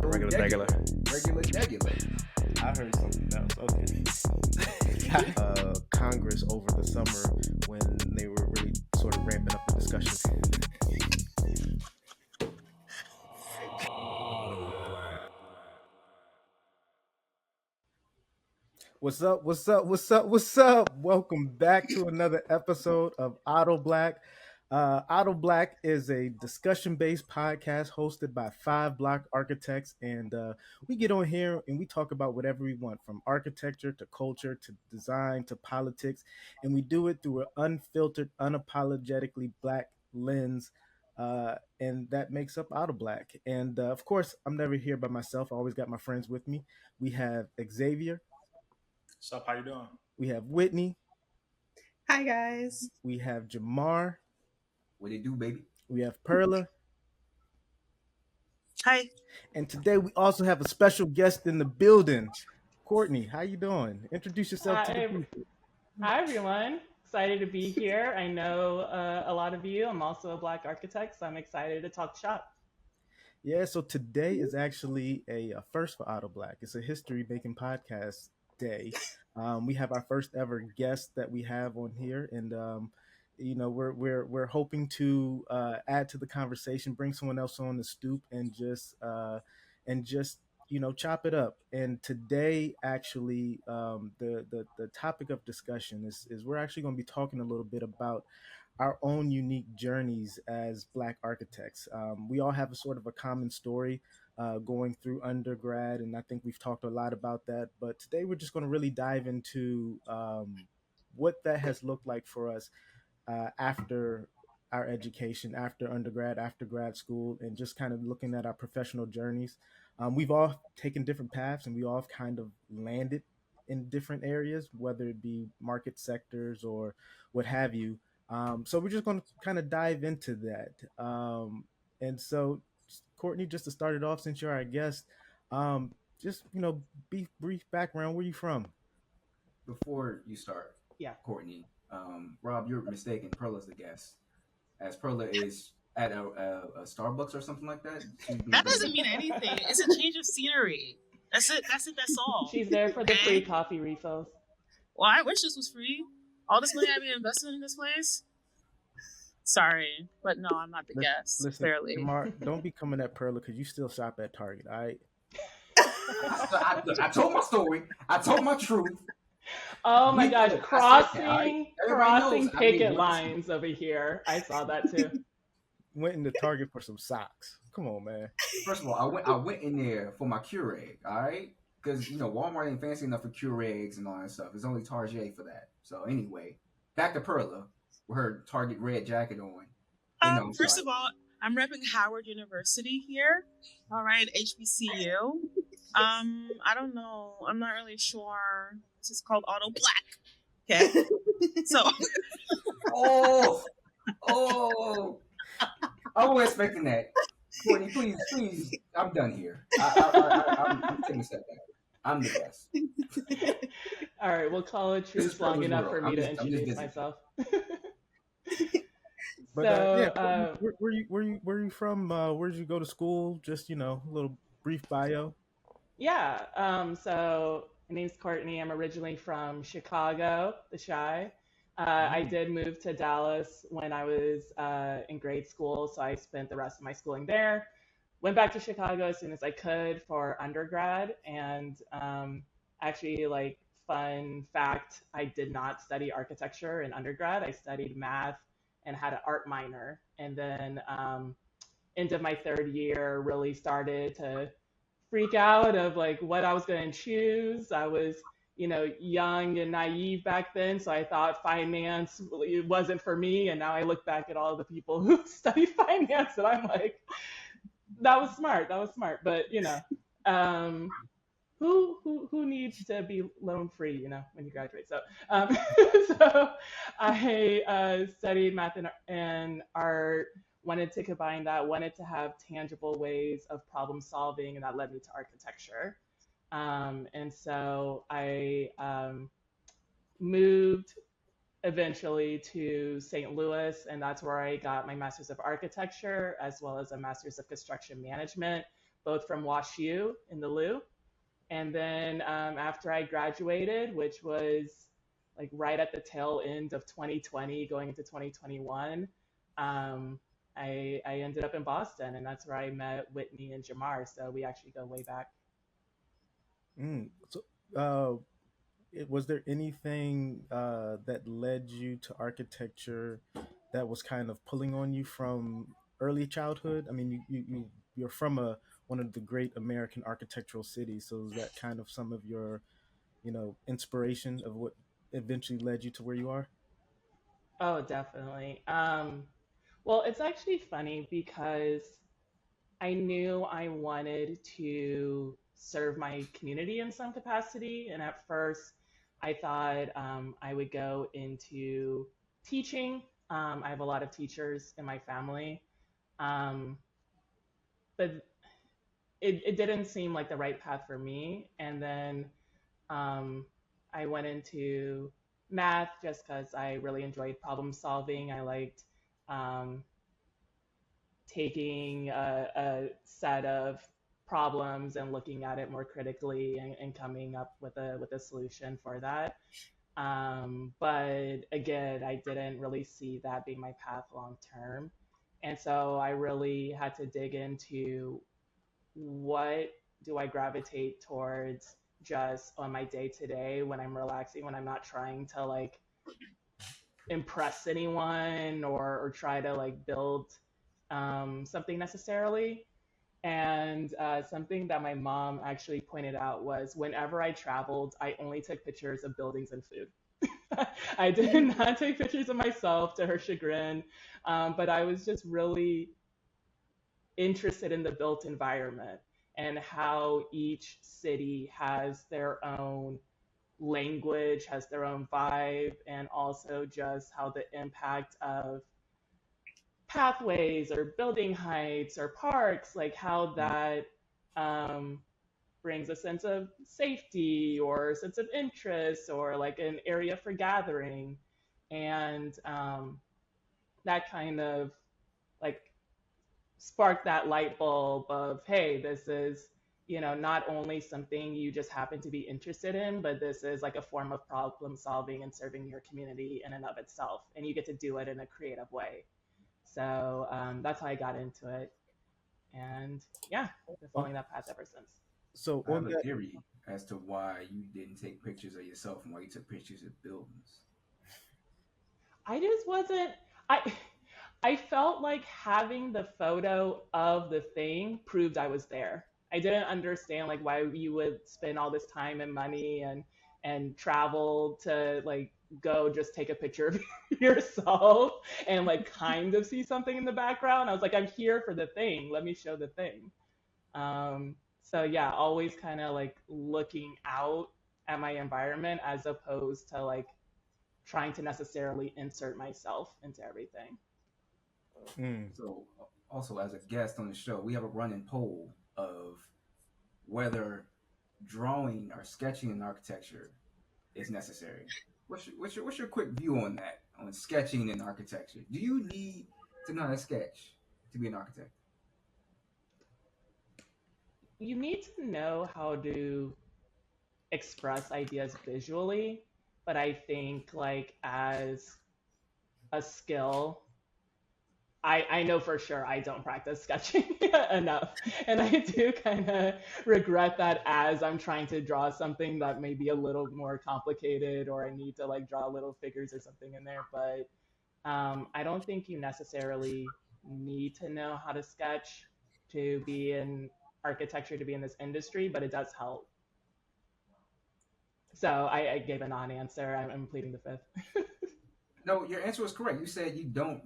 Regular. Regular. I heard something else. Okay. Congress over the summer when they were really sort of ramping up the discussion. What's up? Welcome back to another episode of AutoBlack. AutoBlack is a discussion-based podcast hosted by five Block architects, and we get on here and we talk about whatever we want, from architecture to culture to design to politics, and we do it through an unfiltered, unapologetically Black lens. And that makes up AutoBlack. And of course, I'm never here by myself. I always got my friends with me. We have Xavier. What's up? How you doing? We have Whitney. Hi, guys. We have Jamar. What it do, baby? We have Perla. Hi. And today we also have a special guest in the building. Courtney, how you doing? Introduce yourself to the people. Hi, everyone. Excited to be here. I know a lot of you. I'm also a Black architect, so I'm excited to talk shop. Yeah, so today is actually a first for AutoBlack. It's a history-making podcast day. We have our first ever guest that we have on here, and we're hoping to add to the conversation, bring someone else on the stoop, and just chop it up. And today, actually, the topic of discussion is we're actually going to be talking a little bit about our own unique journeys as Black architects. We all have a sort of a common story going through undergrad, and I think we've talked a lot about that. But today we're just going to really dive into what that has looked like for us after our education, after undergrad, after grad school, and just kind of looking at our professional journeys. We've all taken different paths, and we all have kind of landed in different areas, whether it be market sectors or what have you. So we're just going to kind of dive into that. And so, Courtney, just to start it off, since you're our guest, just, brief background. Where you from? Before you start, Yeah. Courtney, Rob, you're mistaken. Perla's the guest, as Perla is at a Starbucks or something like that. That doesn't mean anything. It's a change of scenery. That's it. That's all. She's there for the free coffee refills. Well, I wish this was free. All this money I've been investing in this place. Sorry, but no, I'm not the guest. Listen, Clearly. Jamar, don't be coming at Perla because you still shop at Target, all right? I told my story. I told my truth. Oh my gosh, crossing knows. picket lines over here. I saw that too. Went into Target for some socks. Come on, man. First of all, I went in there for my Keurig, all right? Because Walmart ain't fancy enough for Keurigs and all that stuff. It's only Target for that. So anyway, back to Perla with her Target red jacket on. First of all, I'm repping Howard University here. All right, HBCU. I don't know. I'm not really sure. This is called AutoBlack. Okay. So. Oh. I wasn't expecting that. Courtney, please. I'm done here. I'm taking a step back. I'm the best. All right, we'll call it truce long enough for me to introduce myself. But where you from? Where did you go to school? Just a little brief bio. Yeah. So my name's Courtney. I'm originally from Chicago, the Chi. I did move to Dallas when I was in grade school, so I spent the rest of my schooling there. Went back to Chicago as soon as I could for undergrad, and actually, fun fact, I did not study architecture in undergrad. I studied math and had an art minor, and then into my third year, really started to freak out of what I was going to choose. I was young and naive back then, so I thought finance wasn't for me. And now I look back at all the people who study finance, and I'm like, that was smart. But who needs to be loan free, when you graduate? So, so I studied math and art. Wanted to combine that. Wanted to have tangible ways of problem solving, and that led me to architecture. And so I moved eventually to St. Louis, and that's where I got my Master's of Architecture as well as a Master's of Construction Management. both from WashU in the Lou. And then after I graduated, which was like right at the tail end of 2020, going into 2021, I ended up in Boston, and that's where I met Whitney and Jamar. So we actually go way back. So, uh, was there anything that led you to architecture that was kind of pulling on you from early childhood? I mean, you're from a one of the great American architectural cities, so is that kind of some of your, inspiration of what eventually led you to where you are? Oh, definitely. Well, it's actually funny because I knew I wanted to serve my community in some capacity. And at first, I thought I would go into teaching. I have a lot of teachers in my family, um, but it didn't seem like the right path for me. And then um, I went into math just because I really enjoyed problem solving. I liked um, taking a set of problems and looking at it more critically and coming up with a solution for that. But again, I didn't really see that being my path long term. And so I really had to dig into what do I gravitate towards just on my day to day when I'm relaxing, when I'm not trying to like impress anyone or try to like build something necessarily. And something that my mom actually pointed out was whenever I traveled, I only took pictures of buildings and food. I did not take pictures of myself to her chagrin, but I was just really interested in the built environment and how each city has their own language, has their own vibe, and also just how the impact of pathways or building heights or parks, like how that um, brings a sense of safety or a sense of interest or like an area for gathering. And that kind of like sparked that light bulb of, hey, this is, not only something you just happen to be interested in, but this is like a form of problem solving and serving your community in and of itself. And you get to do it in a creative way. So that's how I got into it. And yeah, been Oh, following that path ever since. so I have on a that, theory as to why you didn't take pictures of yourself and why you took pictures of buildings. I just wasn't, I, I felt like having the photo of the thing proved I was there. I didn't understand like why you would spend all this time and money and travel to like go just take a picture of yourself and like kind of see something in the background. I was like, I'm here for the thing. Let me show the thing. So yeah, always kind of like looking out at my environment as opposed to like trying to necessarily insert myself into everything. mm, So, also as a guest on the show, we have a running poll of whether drawing or sketching in architecture is necessary. What's your quick view on that? On sketching in architecture, do you need to know how to sketch to be an architect? You need to know how to express ideas visually, but I think like as a skill, I know for sure I don't practice sketching enough. And I do kind of regret that as I'm trying to draw something that may be a little more complicated or I need to like draw little figures or something in there. But I don't think you necessarily need to know how to sketch to be in architecture, to be in this industry, but it does help. So I gave a non-answer. I'm pleading the fifth. No, your answer was correct. You said you don't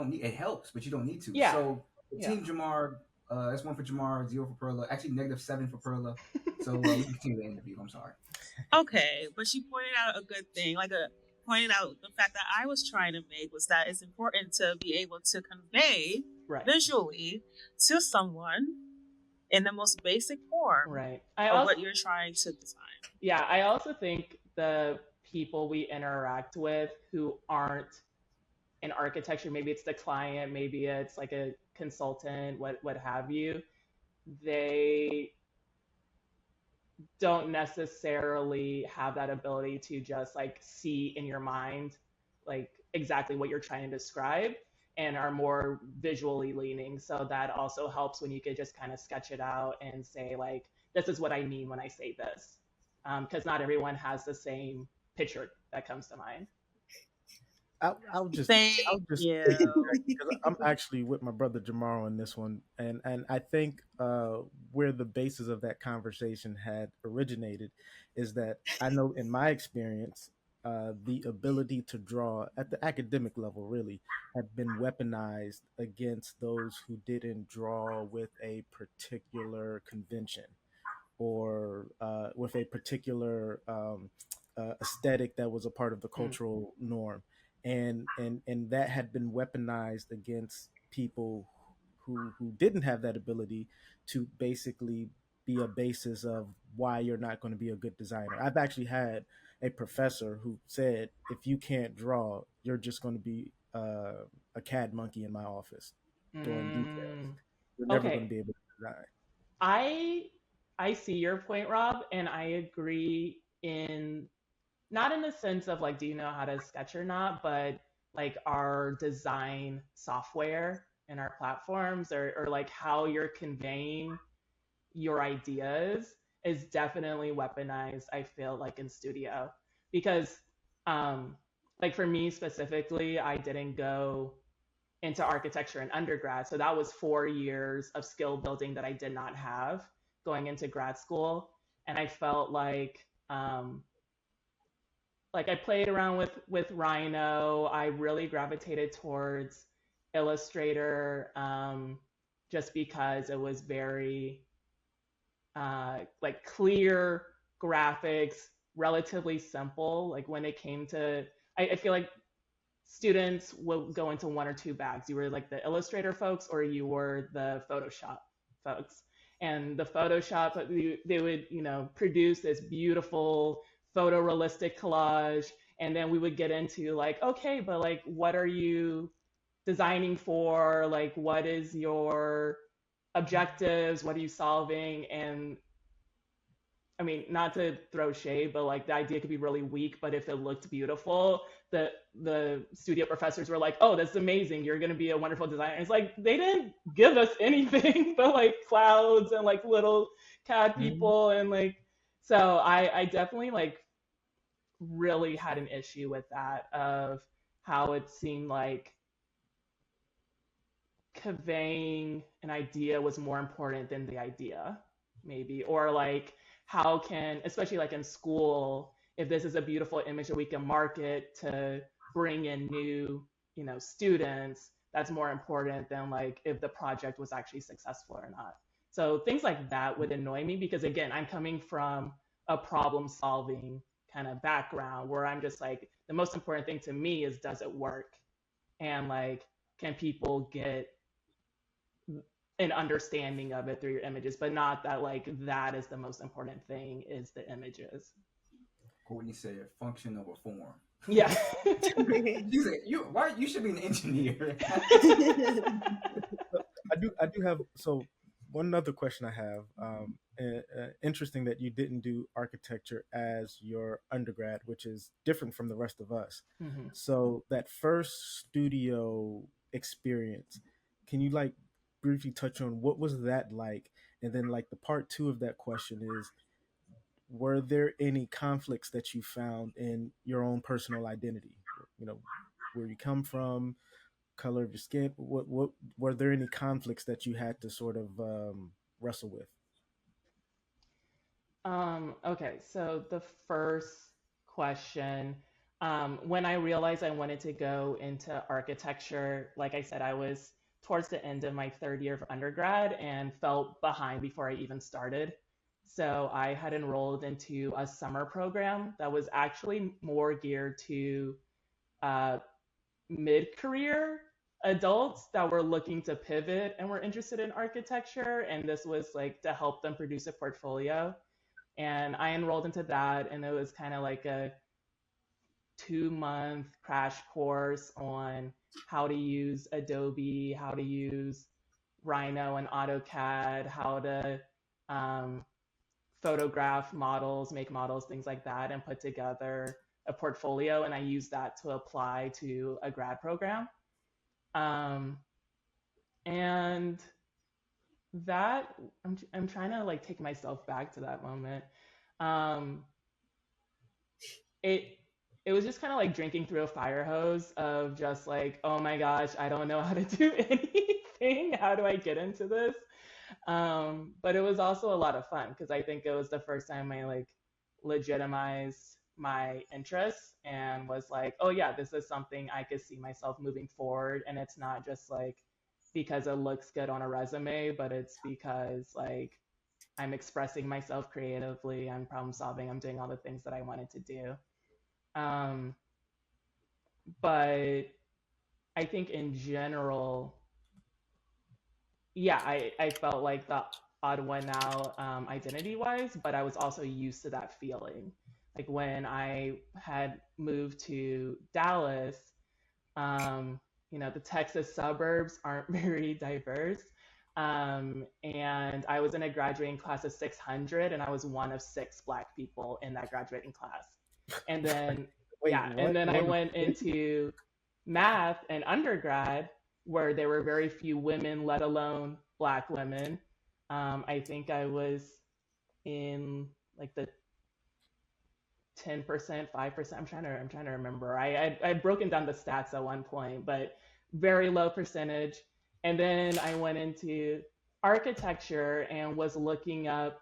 need it helps, but you don't need to. Yeah, So yeah. Team Jamar, that's one for Jamar, zero for Perla. Actually, -7 for Perla. So we can continue the interview. I'm sorry. Okay, but she pointed out a good thing, pointed out the fact that I was trying to make was that it's important to be able to convey Right, visually to someone in the most basic form right. I of also, what you're trying to design. yeah, I also think the people we interact with who aren't in architecture, maybe it's the client, maybe it's like a consultant, what have you, they don't necessarily have that ability to just like see in your mind like exactly what you're trying to describe, and are more visually leaning. So that also helps when you could just kind of sketch it out and say like, this is what I mean when I say this, because not everyone has the same picture that comes to mind. I'll just Thank you. piggyback because I'm actually with my brother Jamar on this one, and I think where the basis of that conversation had originated is that I know in my experience, the ability to draw at the academic level really had been weaponized against those who didn't draw with a particular convention or with a particular aesthetic that was a part of the Mm. cultural norm, and that had been weaponized against people who didn't have that ability to basically be a basis of why you're not going to be a good designer. I've actually had a professor who said, if you can't draw, you're just going to be a CAD monkey in my office doing details. Mm. You're never going to Okay, be able to design. I I see your point, Rob, and I agree in not in the sense of like, do you know how to sketch or not, but like our design software and our platforms, or like how you're conveying your ideas is definitely weaponized, I feel like, in studio. Because um like for me specifically, I didn't go into architecture in undergrad. So that was 4 years of skill building that I did not have going into grad school. And I felt like I played around with Rhino. I really gravitated towards Illustrator, just because it was very like clear graphics, relatively simple. Like when it came to, I feel like students will go into one or two bags. You were like the Illustrator folks, or you were the Photoshop folks. And the Photoshop, they would, produce this beautiful photorealistic collage. And then we would get into like, okay, but like, what are you designing for? Like, what is your objectives? What are you solving? And I mean, not to throw shade, but like the idea could be really weak, but if it looked beautiful, the studio professors were like, "Oh, that's amazing. You're going to be a wonderful designer." And it's like they didn't give us anything but like clouds and like little cat Mhm. people, and like, so I definitely like really had an issue with that, of how it seemed like conveying an idea was more important than the idea, maybe. Or like, how can, especially like in school, if this is a beautiful image that we can market to bring in new, students, that's more important than like if the project was actually successful or not. So things like that would annoy me, because again, I'm coming from a problem solving kind of background, where I'm just like, the most important thing to me is, does it work? And like, can people get an understanding of it through your images, but not that like that is the most important thing, is the images. Courtney said function over form. Yeah. She said, you should be an engineer. So I do have so one other question I have. Interesting that you didn't do architecture as your undergrad, which is different from the rest of us. Mhm. So that first studio experience, can you like briefly touch on what was that like? And then like the part two of that question is, were there any conflicts that you found in your own personal identity? You know, where you come from, color of your skin. What were there any conflicts that you had to sort of wrestle with? Okay, so the first question, when I realized I wanted to go into architecture, like I said, I was towards the end of my third year of undergrad and felt behind before I even started. So I had enrolled into a summer program that was actually more geared to uh, mid-career adults that were looking to pivot and were interested in architecture, and this was like to help them produce a portfolio. And I enrolled into that, and it was kind of like a 2-month crash course on how to use Adobe, how to use Rhino and AutoCAD, how to photograph models, make models, things like that, and put together a portfolio. And I used that to apply to a grad program. And that I'm trying to like take myself back to that moment. Um, it it was just kind of like drinking through a fire hose of just like, oh my gosh, I don't know how to do anything. How do I get into this? But it was also a lot of fun because I think it was the first time I like legitimized my interests and was like, oh yeah, this is something I could see myself moving forward. And it's not just like because it looks good on a resume, but it's because like I'm expressing myself creatively, I'm problem solving, I'm doing all the things that I wanted to do. Um, but I think in general, yeah, I felt like the odd one out identity wise, but I was also used to that feeling. Like when I had moved to Dallas, um, the Texas suburbs aren't very diverse. And I was in a graduating class of 600, and I was one of six Black people in that graduating class. And then, Wait, yeah, and what? then I went into math and undergrad where there were very few women, let alone Black women. I think I was in like the 10%, 5%. I'm trying to remember. I'd broken down the stats at one point, but very low percentage. And then I went into architecture and was looking up,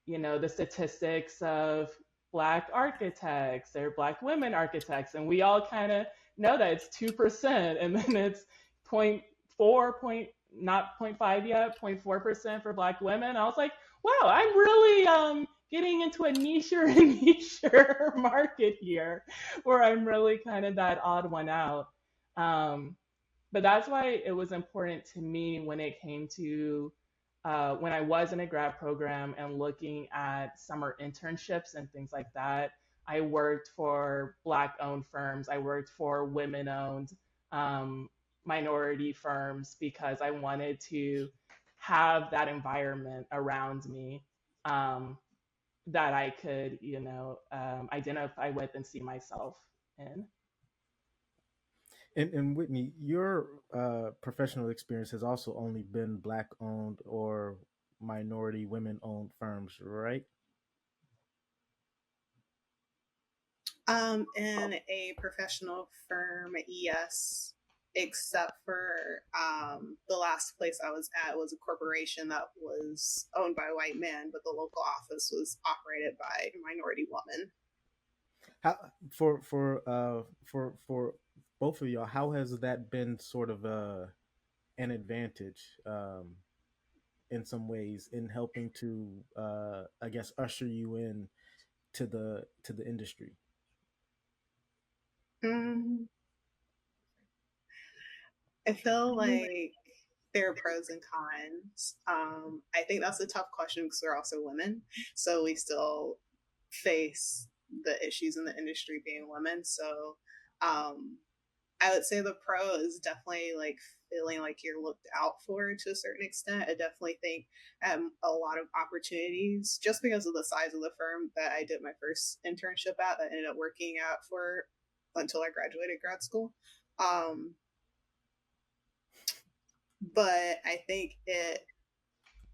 the statistics of Black architects or Black women architects, and we all kind of know that it's 2%, and then it's point 4 point not 0.5 yet, 0.4% for Black women. I was like, wow, I'm really getting into a niche and niche market here, where I'm really kind of that odd one out. Um, but that's why it was important to me when it came to when I was in a grad program and looking at summer internships and things like that. I worked for Black owned firms, I worked for women owned um, minority firms because I wanted to have that environment around me that I could, identify with and see myself in. And Whitney, your professional experience has also only been Black owned or minority women owned firms, right? In a professional firm, yes, except for the last place I was at was a corporation that was owned by a white man, but the local office was operated by a minority woman. How for both of y'all, how has that been sort of an advantage in some ways in helping to I guess usher you in to the industry? Mm, I feel like there are pros and cons. I think that's a tough question because we're also women, so we still face the issues in the industry being women. So um, I would say the pro is definitely like feeling like you're looked out for to a certain extent. I definitely think a lot of opportunities just because of the size of the firm that I did my first internship at that I ended up working at for until I graduated grad school. But I think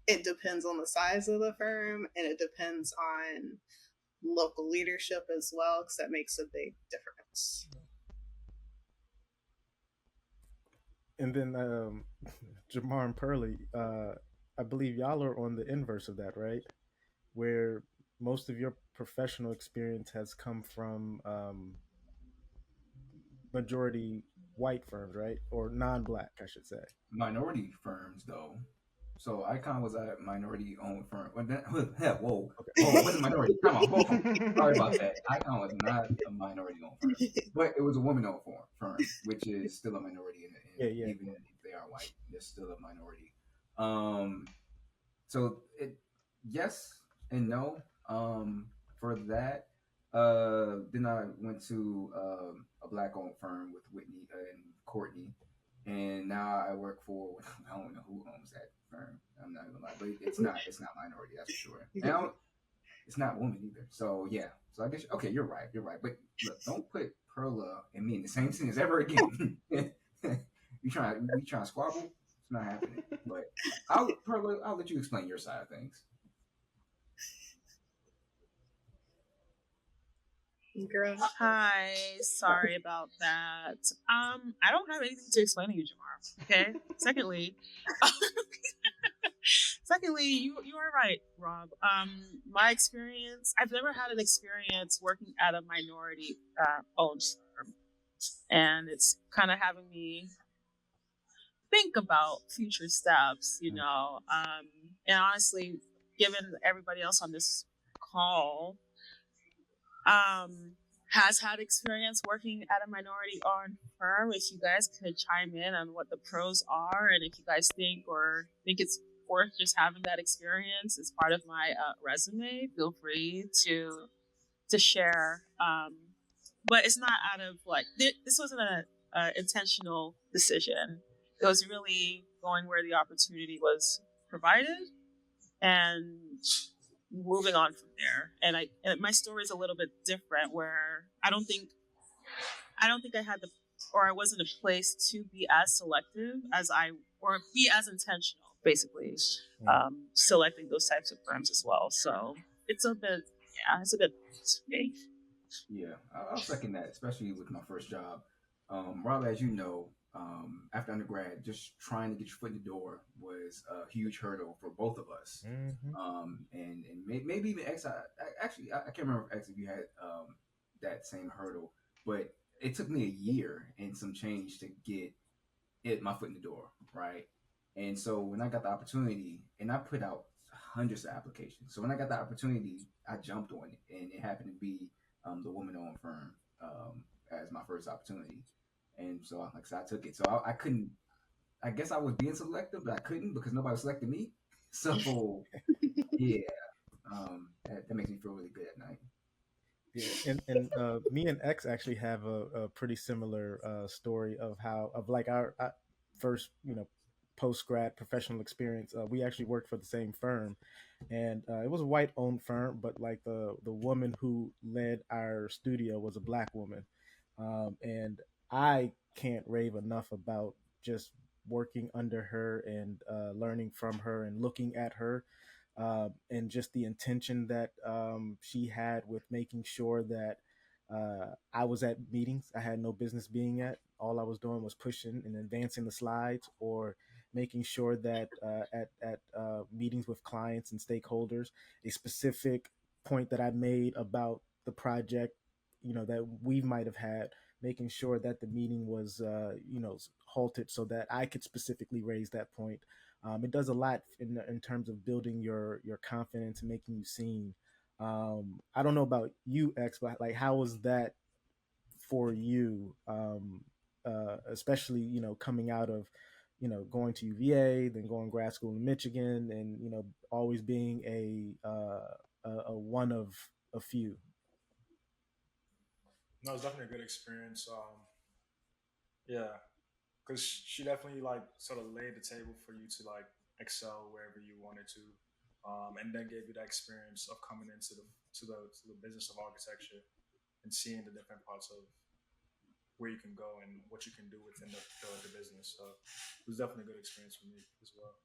it depends on the size of the firm and it depends on local leadership as well because that makes a big difference. And then Jamar and Pearlie, I believe y'all are on the inverse of that, right? Where most of your professional experience has come from majority white firms, right? Or non-black, I should say. Minority firms, though. So Icon was a minority-owned firm. Well, hell, whoa, Okay. oh, it wasn't minority. Come on, whoa. Sorry about that. Icon was not a minority-owned firm, but it was a woman-owned firm, which is still a minority, Yeah. even if they are white, they're still a minority. Um, so yes and no. For that, then I went to a Black-owned firm with Whitney and Courtney, and now I work for I don't know who owns that it's not minority, that's for sure. And it's not woman either. So yeah. So I guess okay, you're right. You're right. But look, don't put Perla and me in the same sentence ever again. We trying to squabble? It's not happening. But Perla, I'll let you explain your side of things. Girl. Hi, sorry about that. I don't have anything to explain to you, Jamar. Okay. Secondly, you are right, Rob. My experience, I've never had an experience working at a minority owned firm, and it's kind of having me think about future steps. And honestly, given everybody else on this call, um, has had experience working at a minority owned firm. If you guys could chime in on what the pros are, and if you guys think it's worth just having that experience as part of my resume, feel free to share. But it's not out of this wasn't a intentional decision. It was really going where the opportunity was provided and moving on from there. And my story is a little bit different, where I don't think I had the or I wasn't a place to be as selective as I or be as intentional, basically, selecting those types of firms as well. So it's a bit vague. Yeah, I'll second that, especially with my first job. Rob, as you know, after undergrad, just trying to get your foot in the door was a huge hurdle for both of us. Mm-hmm. And maybe even X. Actually, I can't remember if X if you had that same hurdle, but it took me a year and some change to get my foot in the door, right? And so when I got the opportunity, and I put out hundreds of applications, so when I got the opportunity, I jumped on it, and it happened to be the woman-owned firm as my first opportunity, and so like I said, I took it. So I couldn't. I guess I was being selective, but I couldn't because nobody selected me. So yeah, that makes me feel really good at night. Yeah, and me and X actually have a pretty similar story of how of like our first post grad professional experience. We actually worked for the same firm, and it was a white owned firm, but like the woman who led our studio was a black woman, and I can't rave enough about just working under her and learning from her and looking at her, and just the intention that she had with making sure that I was at meetings I had no business being at. All I was doing was pushing and advancing the slides, or making sure that at meetings with clients and stakeholders, a specific point that I made about the project, that we might have had, making sure that the meeting was, halted so that I could specifically raise that point. It does a lot in terms of building your confidence and making you seen. I don't know about you, X, but like, how was that for you? Especially coming out of going to UVA, then going grad school in Michigan, and always being a one of a few. No, it's definitely a good experience. Yeah, because she definitely like sort of laid the table for you to like excel wherever you wanted to, and then gave you that experience of coming into the business of architecture and seeing the different parts of where you can go and what you can do within the business. So it was definitely a good experience for me as well.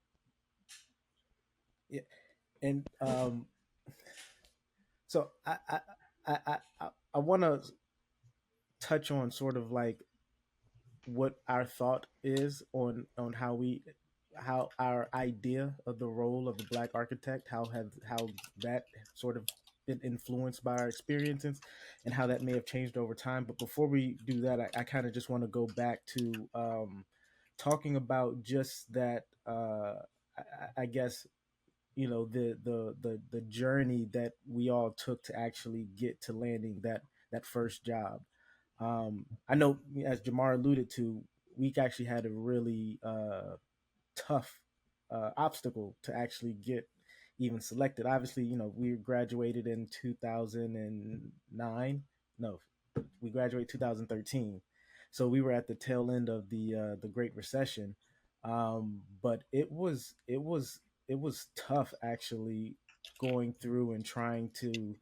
Yeah, and so I want to touch on sort of like what our thought is on how our idea of the role of the black architect, how that sort of been influenced by our experiences, and how that may have changed over time. But before we do that, I kind of just want to go back to talking about just that, I guess, the journey that we all took to actually get to landing that first job. I know, as Jamar alluded to, we actually had a really tough obstacle to actually get even selected. Obviously, we graduated in 2009. No, we graduated 2013. So we were at the tail end of the Great Recession. But it was it was tough actually going through and trying to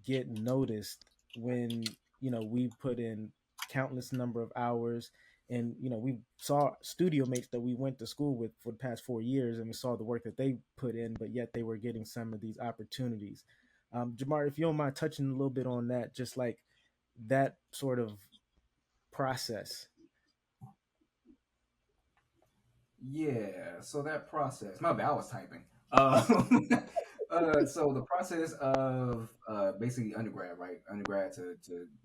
get noticed when we put in countless number of hours, and we saw studio mates that we went to school with for the past 4 years, and we saw the work that they put in, but yet they were getting some of these opportunities. Jamar, if you don't mind touching a little bit on that, just like that sort of process. Yeah, so that process. My bad, I was typing. So the process of basically undergrad, right? Undergrad to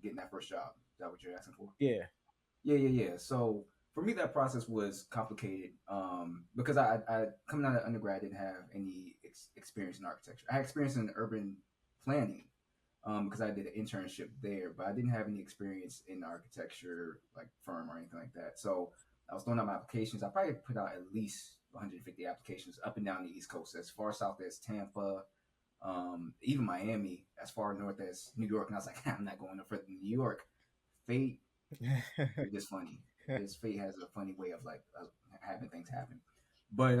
getting that first job. Is that what you're asking for? Yeah. Yeah. So for me, that process was complicated because I coming out of undergrad didn't have any experience in architecture. I had experience in urban planning because I did an internship there, but I didn't have any experience in the architecture like firm or anything like that. So I was throwing out my applications. I probably put out at least 150 applications up and down the East Coast, as far south as Tampa, even Miami, as far north as New York. And I was like, I'm not going no further than New York. Fate it's just funny. His fate has a funny way of like having things happen. But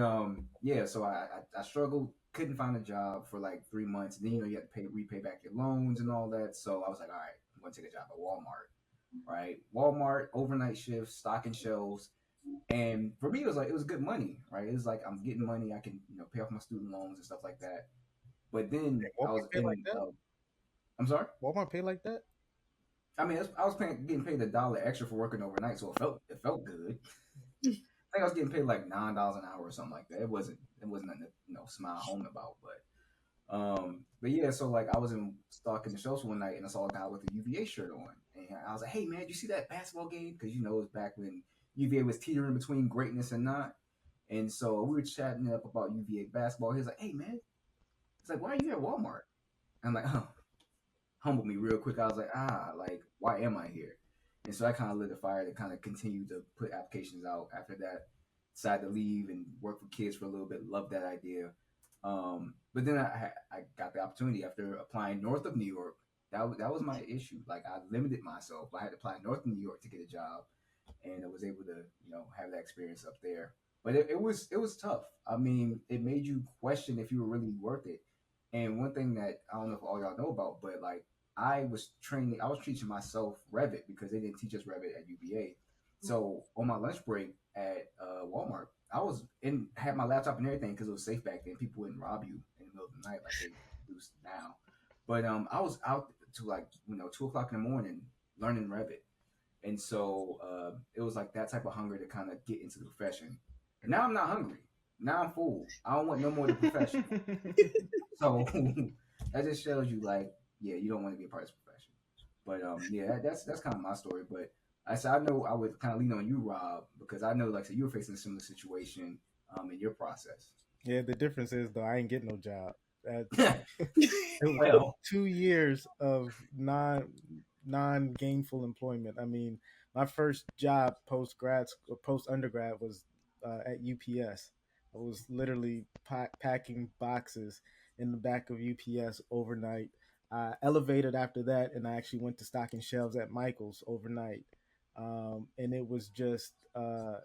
yeah, so I struggled, couldn't find a job for like 3 months. And then you have to repay back your loans and all that. So I was like, all right, I'm gonna take a job at Walmart. Right, Walmart overnight shifts, stocking shelves, and for me it was good money. Right, it was like I'm getting money, I can pay off my student loans and stuff like that. But then I was Walmart pay like in. that? I'm sorry. Walmart pay like that? I mean, I was getting paid $1 extra for working overnight, so it felt good. I think I was getting paid like $9 an hour or something like that. It wasn't nothing to smile home about, but yeah. So like I was in stalking the shelves one night and I saw a guy with a UVA shirt on, and I was like, "Hey man, you see that basketball game?" Because it was back when UVA was teetering between greatness and not. And so we were chatting up about UVA basketball. He was like, "Hey man," he's like, "Why are you at Walmart?" I'm like, "Oh." Humbled me real quick. I was like, like, why am I here? And so I kind of lit a fire to kind of continue to put applications out. After that, decided to leave and work for kids for a little bit. Loved that idea. But then I got the opportunity after applying north of New York. That was my issue. Like I limited myself. I had to apply north of New York to get a job, and I was able to have that experience up there. But it was tough. I mean, it made you question if you were really worth it. And one thing that I don't know if all y'all know about, but like I was teaching myself Revit because they didn't teach us Revit at UVA. So on my lunch break at Walmart, I was in had my laptop and everything because it was safe back then. People wouldn't rob you in the middle of the night like they do now. But I was out to like 2 o'clock in the morning learning Revit, and so it was like that type of hunger to kind of get into the profession. Now I'm not hungry. Now I'm full. I don't want no more of the profession. So that just shows you, like, yeah, you don't want to be a part of this profession. But yeah, that's kind of my story. But I said I know I would kind of lean on you, Rob, because I know, like, so you were facing a similar situation in your process. Yeah, the difference is though I ain't getting no job. It was Well, 2 years of non gainful employment. I mean, my first job post undergrad was at UPS. I was literally packing boxes in the back of UPS overnight. I elevated after that, and I actually went to stocking shelves at Michael's overnight. And it was just I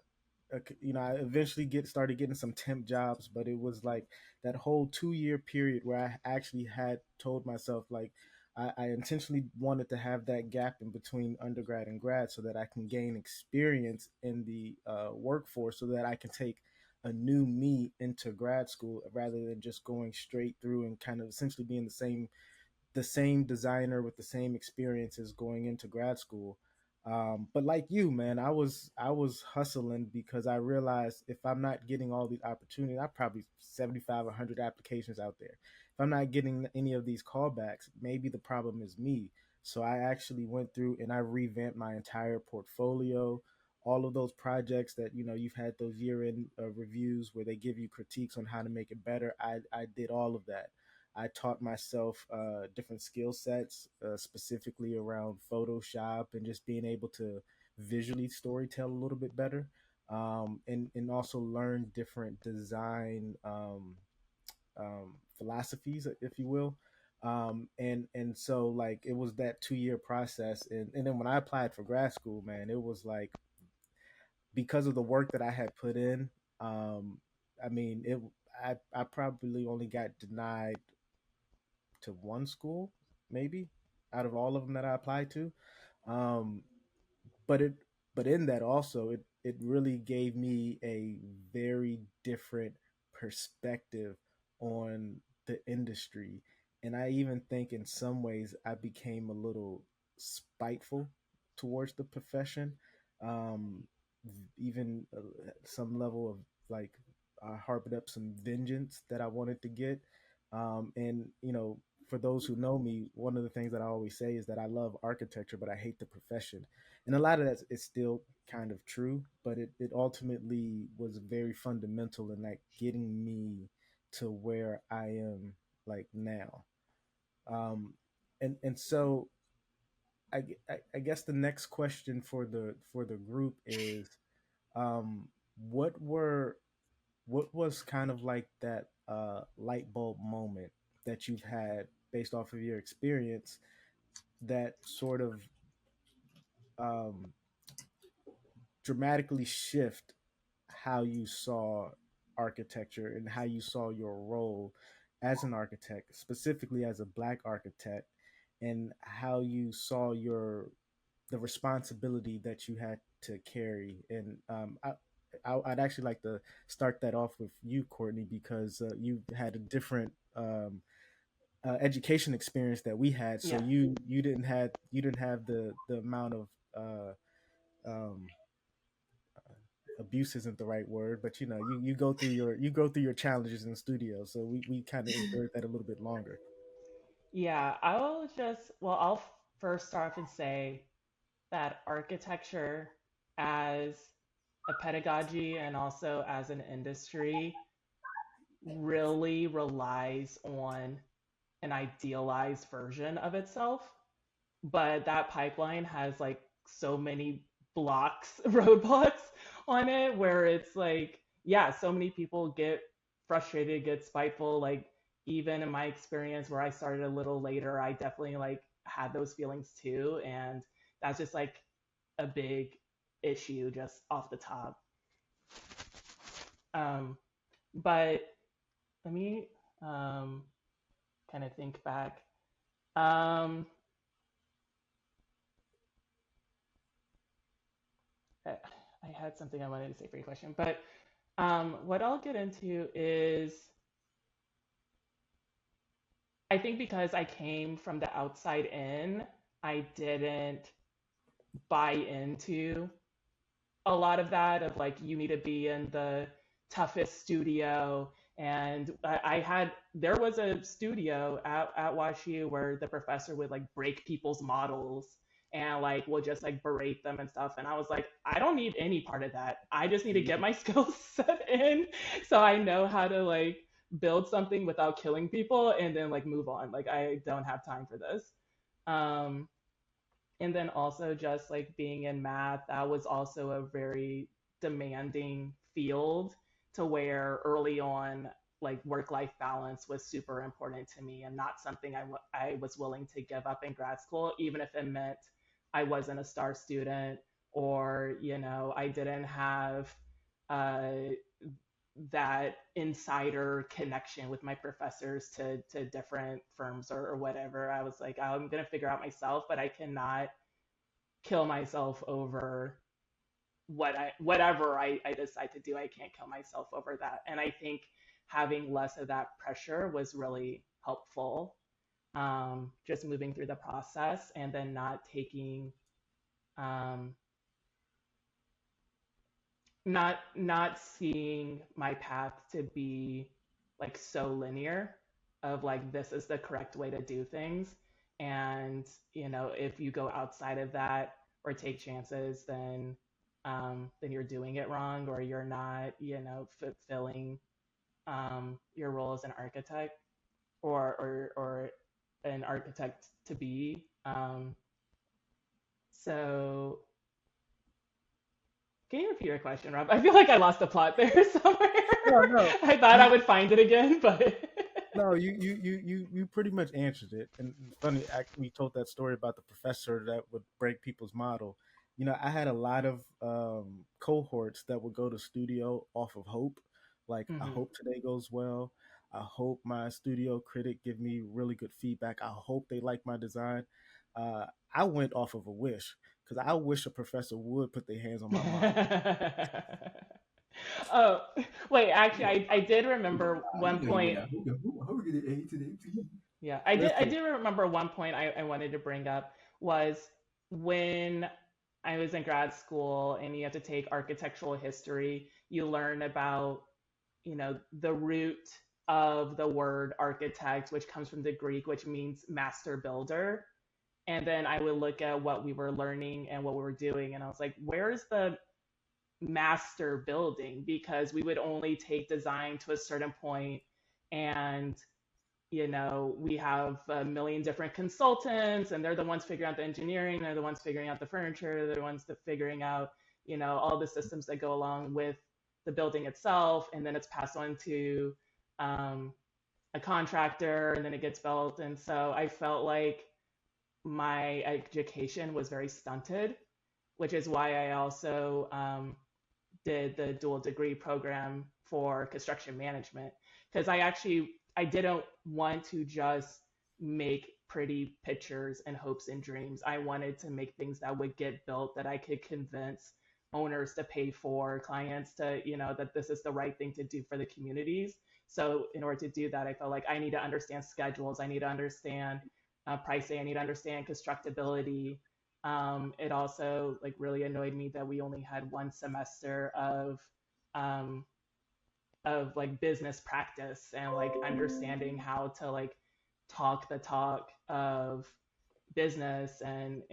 eventually get started getting some temp jobs, but it was like that whole 2 year period where I actually had told myself, like, I intentionally wanted to have that gap in between undergrad and grad so that I can gain experience in the workforce, so that I can take a new me into grad school rather than just going straight through and kind of essentially being the same designer with the same experiences going into grad school. But like you, man, I was hustling because I realized if I'm not getting all these opportunities, I probably 75, 100 applications out there. If I'm not getting any of these callbacks, maybe the problem is me. So I actually went through and I revamped my entire portfolio. All of those projects that you've had those year-end reviews where they give you critiques on how to make it better. I did all of that. I taught myself different skill sets, specifically around Photoshop and just being able to visually storytell a little bit better, and also learn different design philosophies, if you will. And so like it was that 2 year process, and then when I applied for grad school, man, it was like because of the work that I had put in. I mean, I probably only got denied to one school, maybe, out of all of them that I applied to. Um, but it but in that also it really gave me a very different perspective on the industry, and I even think in some ways I became a little spiteful towards the profession. um Even some level of like I harbored up some vengeance that I wanted to get. And for those who know me, one of the things that I always say is that I love architecture, but I hate the profession. And a lot of that is still kind of true, but it ultimately was very fundamental in like getting me to where I am like now. And so I guess the next question for the group is, um, what were what was kind of like that light bulb moment that you've had based off of your experience that sort of um, dramatically shift how you saw architecture and how you saw your role as an architect, specifically as a Black architect, and how you saw the responsibility that you had to carry. And I'd actually like to start that off with you, Courtney, because you had a different education experience that we had. So Yeah. you didn't have the amount of um, abuse isn't the right word, but you go through your challenges in the studio. So we kind of endured that a little bit longer. Yeah, I'll first start off and say that architecture as a pedagogy and also as an industry really relies on an idealized version of itself. But that pipeline has like so many blocks, roadblocks on it, where it's like, yeah, so many people get frustrated, get spiteful. Like, even in my experience where I started a little later, I definitely like had those feelings too. And that's just like a big issue just off the top. Um, but let me kind of think back. Um, I had something I wanted to say for your question, but what I'll get into is I think because I came from the outside in, I didn't buy into a lot of that of like you need to be in the toughest studio. And there was a studio at WashU where the professor would like break people's models and like will just like berate them and stuff. And I was like, I don't need any part of that. I just need to get my skills set in so I know how to like build something without killing people and then like move on. Like I don't have time for this. Um, and then also just like being in math, that was also a very demanding field to where early on like work life balance was super important to me and not something I was willing to give up in grad school, even if it meant I wasn't a star student or I didn't have uh, that insider connection with my professors to different firms or whatever. I was like, I'm going to figure out myself, but I cannot kill myself over whatever I decide to do. I can't kill myself over that. And I think having less of that pressure was really helpful. Just moving through the process and then um, not seeing my path to be like so linear of like this is the correct way to do things. And if you go outside of that or take chances, then you're doing it wrong or you're not fulfilling your role as an architect or an architect to be. So can you repeat your question, Rob? I feel like I lost the plot there somewhere. No, no, I thought I you would find it again, but no, you pretty much answered it. And it's funny, we told that story about the professor that would break people's model. I had a lot of cohorts that would go to studio off of hope. Like, I Hmm. hope today goes well. I hope my studio critic give me really good feedback. I hope they like my design. Uh, I went off of a wish because I wish a professor would put their hands on my model. Oh, wait, actually, I did remember one You know you point. went out. Who get an A today, please? Yeah, I Listen, do remember one point I wanted to bring up was when I was in grad school and you have to take architectural history, you learn about, the root of the word architect, which comes from the Greek, which means master builder. And then I would look at what we were learning and what we were doing, and I was like, where's the master building? Because we would only take design to a certain point, and we have a million different consultants, and they're the ones figuring out the engineering, they're the ones figuring out the furniture, they're the ones that figuring out, all the systems that go along with the building itself, and then it's passed on to um, a contractor, and then it gets built. And so I felt like my education was very stunted, which is why I also did the dual degree program for construction management, because I didn't want to just make pretty pictures and hopes and dreams. I wanted to make things that would get built, that I could convince owners to pay for, clients to, that this is the right thing to do for the communities. So in order to do that, I felt like I need to understand schedules, I need to understand pricing, I need to understand constructability. It also like really annoyed me that we only had one semester um, of like business practice and like understanding how to like talk the talk of business. And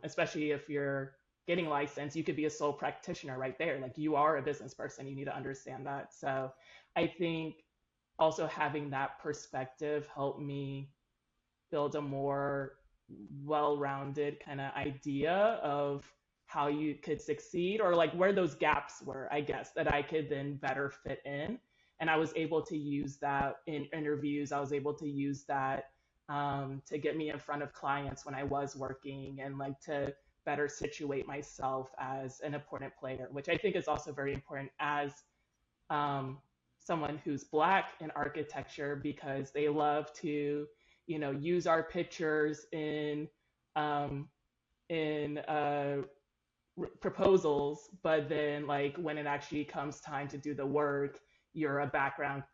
especially if you're getting licensed, you could be a sole practitioner right there. Like, you are a business person, you need to understand that. So I think also having that perspective helped me build a more well-rounded kind of idea of how you could succeed, or like where those gaps were, I guess, that I could then better fit in. And I was able to use that in interviews. I was able to use that to get me in front of clients when I was working, and like to better situate myself as an important player, which I think is also very important as um, someone who's Black in architecture, because they love to, use our pictures um, in proposals, but then like when it actually comes time to do the work, you're a background,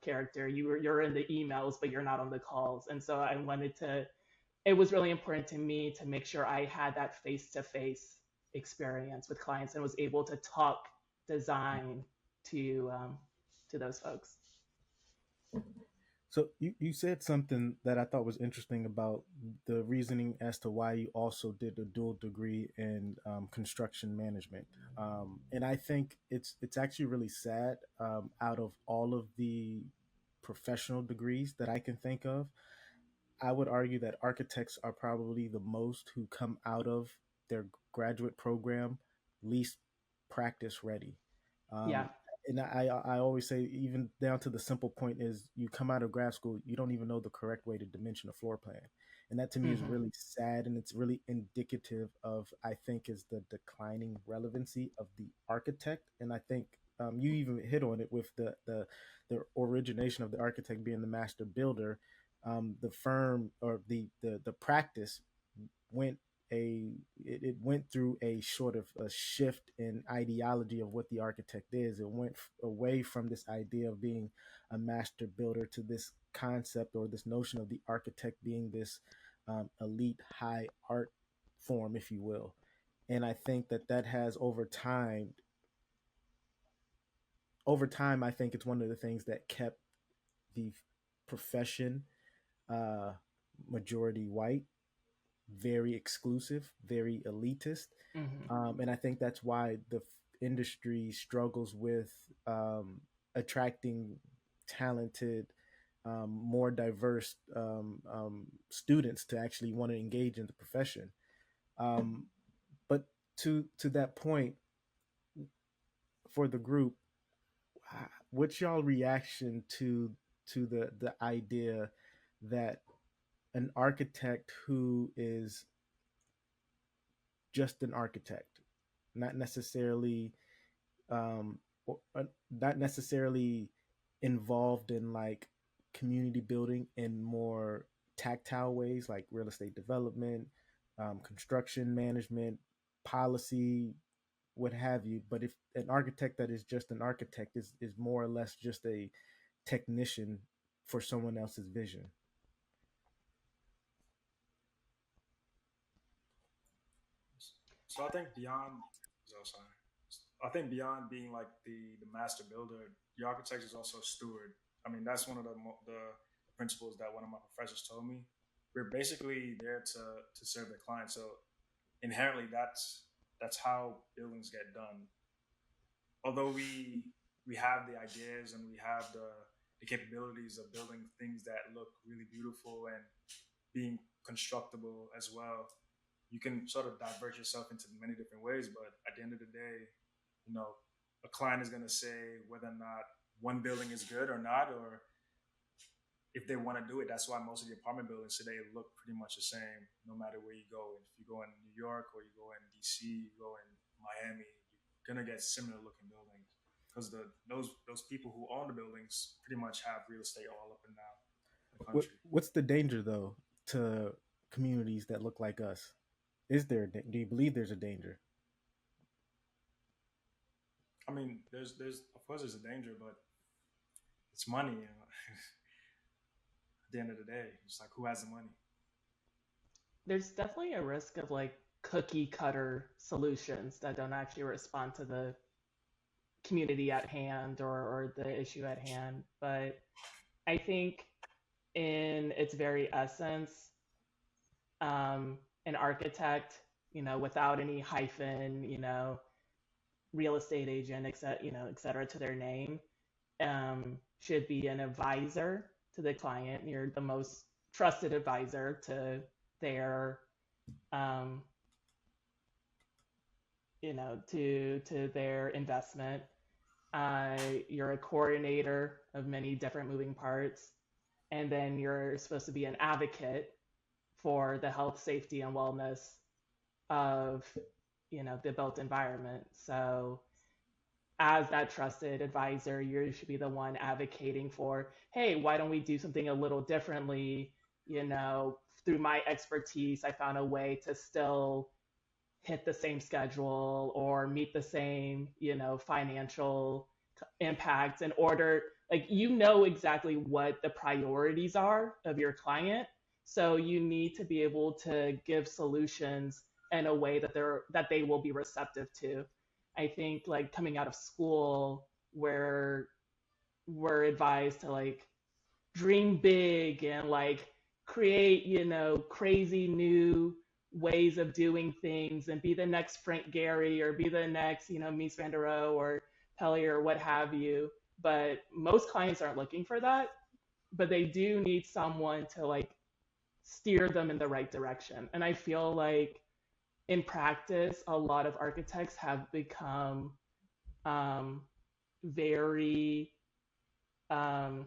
character. You're in the emails, but you're not on the calls. And so I wanted to. It was really important to me to make sure I had that face-to-face experience with clients and was able to talk design to those folks. so you said something that I thought was interesting about the reasoning as to why you also did a dual degree in construction management, and I think it's actually really sad. Out of all of the professional degrees that I can think of, I would argue that architects are probably the most who come out of their graduate program least practice ready. Yeah. Um, and I always say, even down to the simple point, is you come out of grad school, you don't even know the correct way to dimension a floor plan. And that to me is Hmm. really sad, and it's really indicative of, I think, is the declining relevancy of the architect. And I think you even hit on it with the origination of the architect being the master builder. The firm, or the practice went it went through a sort of a shift in ideology of what the architect is. It went away from this idea of being a master builder to this concept, or this notion of the architect being this elite high art form, if you will. And I think that has over time, I think it's one of the things that kept the profession uh, majority white, very exclusive, very elitist. Hmm. And I think that's why the industry struggles with attracting talented, more diverse students to actually want to engage in the profession. Um, but to that point, for the group, what's y'all reaction to the idea that an architect who is just an architect, not necessarily not necessarily involved in like community building in more tactile ways like real estate development, construction management, policy, what have you. But if an architect that is just an architect is more or less just a technician for someone else's vision. So I think beyond, so sorry. I think beyond being like the master builder, the architect is also a steward. I mean, that's one of the principles that one of my professors told me. We're basically there to serve the client. So inherently, that's how buildings get done. Although we have the ideas and we have the capabilities of building things that look really beautiful and being constructible as well, you can sort of divert yourself into many different ways. But at the end of the day, you know, a client is going to say whether or not one building is good or not, or if they want to do it. That's why most of the apartment buildings today look pretty much the same, no matter where you go. If you go in New York or you go in DC, you go in Miami, you're gonna get similar looking buildings because those people who own the buildings pretty much have real estate all up and down the country. What's the danger though to communities that look like us? Is there? Do you believe there's a danger? I mean, there's of course there's a danger, but it's money. You know? At the end of the day, it's like who has the money. There's definitely a risk of like cookie cutter solutions that don't actually respond to the community at hand or the issue at hand. But I think in its very essence, an architect, without any hyphen, real estate agent, et cetera, to their name, should be an advisor to the client. You're the most trusted advisor to their, um, to their investment. You're a coordinator of many different moving parts, and then you're supposed to be an advocate for the health, safety, and wellness of the built environment. So as that trusted advisor, you should be the one advocating for, hey, why don't we do something a little differently? Through my expertise, I found a way to still hit the same schedule or meet the same, financial impact in order, like, exactly what the priorities are of your client. So you need to be able to give solutions in a way that they will be receptive to. I think like coming out of school where we're advised to like dream big and like create, crazy new ways of doing things and be the next Frank Gehry or be the next, Mies van der Rohe or Pelly or what have you. But most clients aren't looking for that, but they do need someone to like steer them in the right direction. And I feel like in practice, a lot of architects have become um, very um,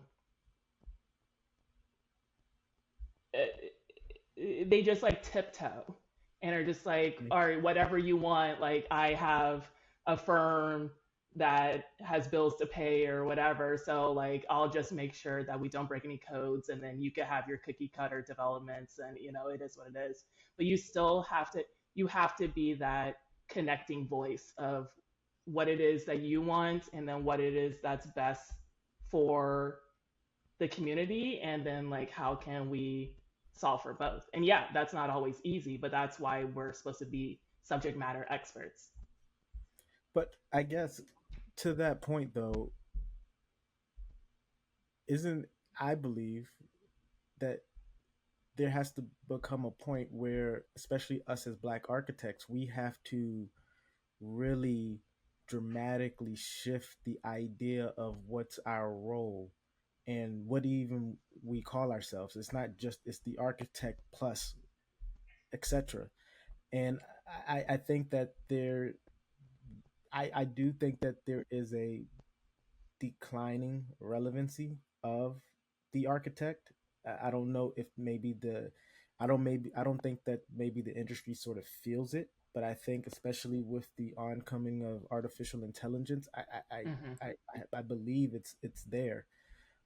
they just like tiptoe and are just like, all right, whatever you want. Like, I have a firm that has bills to pay or whatever. So, like, I'll just make sure that we don't break any codes and then you can have your cookie cutter developments and, it is what it is. But you have to be that connecting voice of what it is that you want and then what it is that's best for the community, and then like how can we solve for both. And yeah, that's not always easy, but that's why we're supposed to be subject matter experts. But I guess to that point though, isn't I believe that there has to become a point where, especially us as Black architects, we have to really dramatically shift the idea of what's our role and what even we call ourselves. It's not just it's the architect plus etc. And I think that I do think that there is a declining relevancy of the architect. I don't know if maybe I don't think that maybe the industry sort of feels it, but I think especially with the oncoming of artificial intelligence, Hmm. I believe it's there.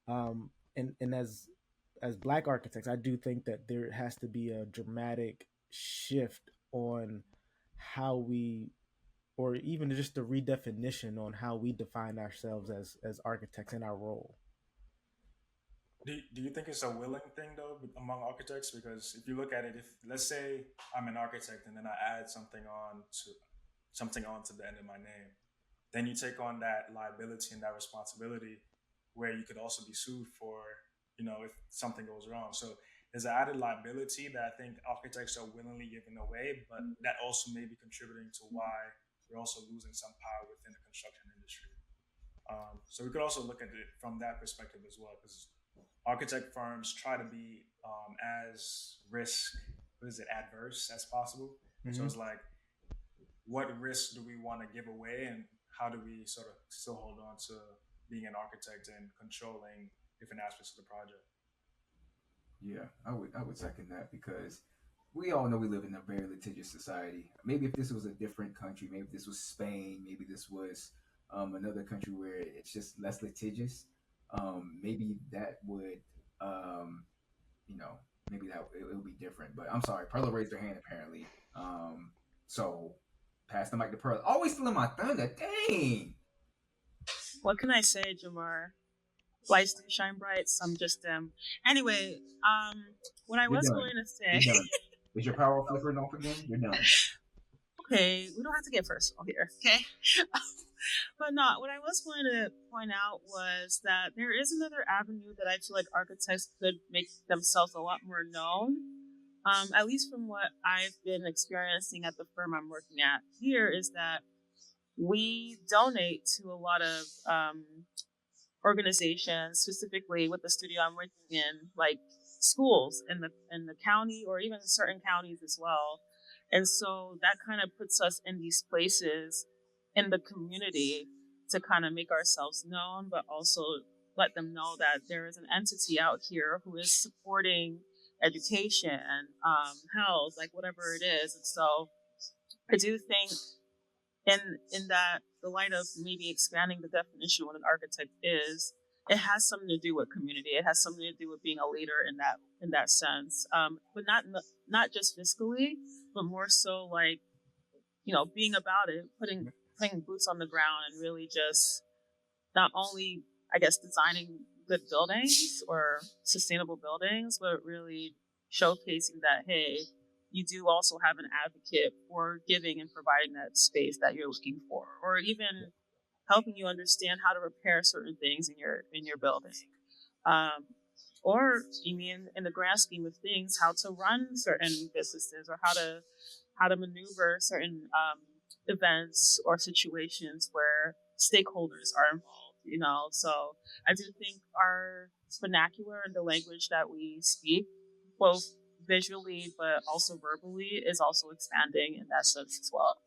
And as Black architects, I do think that there has to be a dramatic shift on how we, or even just a redefinition on how we define ourselves as architects in our role. Do you think it's a willing thing though among architects? Because if you look at it, if let's say I'm an architect and then I add something on to the end of my name, then you take on that liability and that responsibility where you could also be sued for, if something goes wrong. So there's an added liability that I think architects are willingly giving away, but that also may be contributing to why we're also losing some power within the construction industry. So we could also look at it from that perspective as well, because architect firms try to be as risk, what is it, adverse as possible. So Mm-hmm. it's like, what risk do we want to give away, and how do we sort of still hold on to being an architect and controlling different aspects of the project? Yeah, I would second that because we all know we live in a very litigious society. Maybe if this was a different country, maybe if this was Spain, maybe this was another country where it's just less litigious, maybe that would, um, you know, maybe that it would be different. But I'm sorry, Perla raised her hand apparently. So pass the mic to Perla. Always stealing my thunder. Dang. What can I say, Jamar? Lights do shine bright, some just dim. Anyway, what I You're was done. going to You're say. done. Is your power flickering off again? You're done. Okay, we don't have to get personal here. Okay. But no, what I was going to point out was that there is another avenue that I feel like architects could make themselves a lot more known. At least from what I've been experiencing at the firm I'm working at here, is that we donate to a lot of organizations, specifically with the studio I'm working in, like schools in the county or even certain counties as well. And so that kind of puts us in these places in the community to kind of make ourselves known, but also let them know that there is an entity out here who is supporting education, health, like whatever it is. And so I do think in that the light of maybe expanding the definition of what an architect is, it has something to do with community. It has something to do with being a leader in that sense, but not just fiscally, but more so like being about it, putting boots on the ground, and really just not only, I guess, designing good buildings or sustainable buildings, but really showcasing that, hey, you do also have an advocate for giving and providing that space that you're looking for, or even helping you understand how to repair certain things in your building. Um, or you mean in the grand scheme of things, how to run certain businesses, or how to maneuver certain events or situations where stakeholders are involved. So I do think our vernacular and the language that we speak, both visually but also verbally, is also expanding in that sense as well.